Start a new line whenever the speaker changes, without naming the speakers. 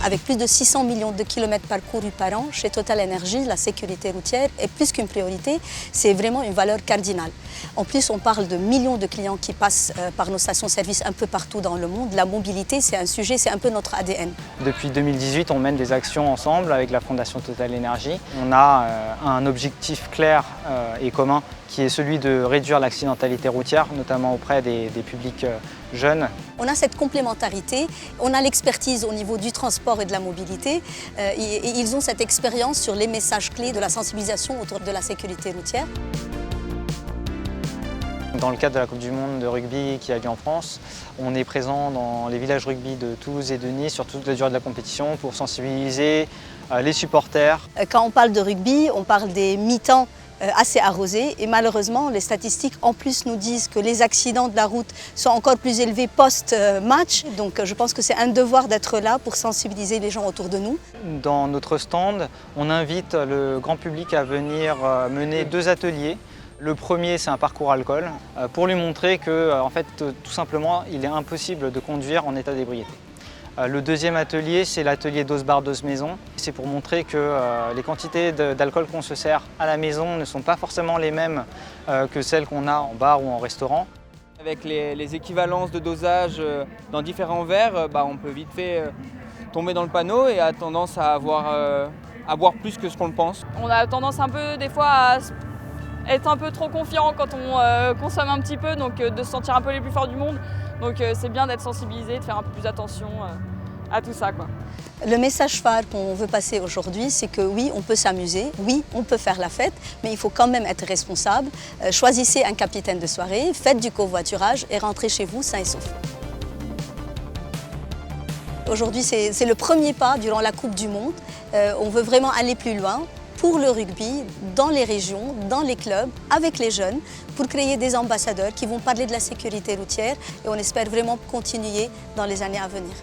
Avec plus de 600 millions de kilomètres parcourus par an, chez Total Energy, la sécurité routière est plus qu'une priorité, c'est vraiment une valeur cardinale. En plus, on parle de millions de clients qui passent par nos stations-service un peu partout dans le monde. La mobilité, c'est un sujet, c'est un peu notre ADN.
Depuis 2018, on mène des actions ensemble avec la Fondation Total Energy. On a un objectif clair et commun qui est celui de réduire l'accidentalité routière, notamment auprès des publics jeunes.
On a cette complémentarité, on a l'expertise au niveau du transport et de la mobilité et ils ont cette expérience sur les messages clés de la sensibilisation autour de la sécurité routière.
Dans le cadre de la Coupe du Monde de rugby qui a lieu en France, on est présent dans les villages rugby de Toulouse et de Nice sur toute la durée de la compétition pour sensibiliser les supporters.
Quand on parle de rugby, on parle des mi-temps assez arrosés et malheureusement les statistiques en plus nous disent que les accidents de la route sont encore plus élevés post-match. Donc je pense que c'est un devoir d'être là pour sensibiliser les gens autour de nous.
Dans notre stand, on invite le grand public à venir mener 2 ateliers. Le premier, c'est un parcours alcool, pour lui montrer que, en fait, tout simplement, il est impossible de conduire en état d'ébriété. Le deuxième atelier, c'est l'atelier dose bar, dose maison. C'est pour montrer que les quantités d'alcool qu'on se sert à la maison ne sont pas forcément les mêmes que celles qu'on a en bar ou en restaurant.
Avec les équivalences de dosage dans différents verres, on peut vite fait tomber dans le panneau et a tendance à boire plus que ce qu'on le pense.
On a tendance un peu des fois à être un peu trop confiant quand on consomme un petit peu, donc de se sentir un peu les plus forts du monde. Donc c'est bien d'être sensibilisé, de faire un peu plus attention à tout ça, quoi.
Le message phare qu'on veut passer aujourd'hui, c'est que oui, on peut s'amuser, oui, on peut faire la fête, mais il faut quand même être responsable. Choisissez un capitaine de soirée, faites du covoiturage et rentrez chez vous sains et saufs. Aujourd'hui, c'est le premier pas durant la Coupe du Monde. On veut vraiment aller plus loin pour le rugby, dans les régions, dans les clubs, avec les jeunes, pour créer des ambassadeurs qui vont parler de la sécurité routière et on espère vraiment continuer dans les années à venir.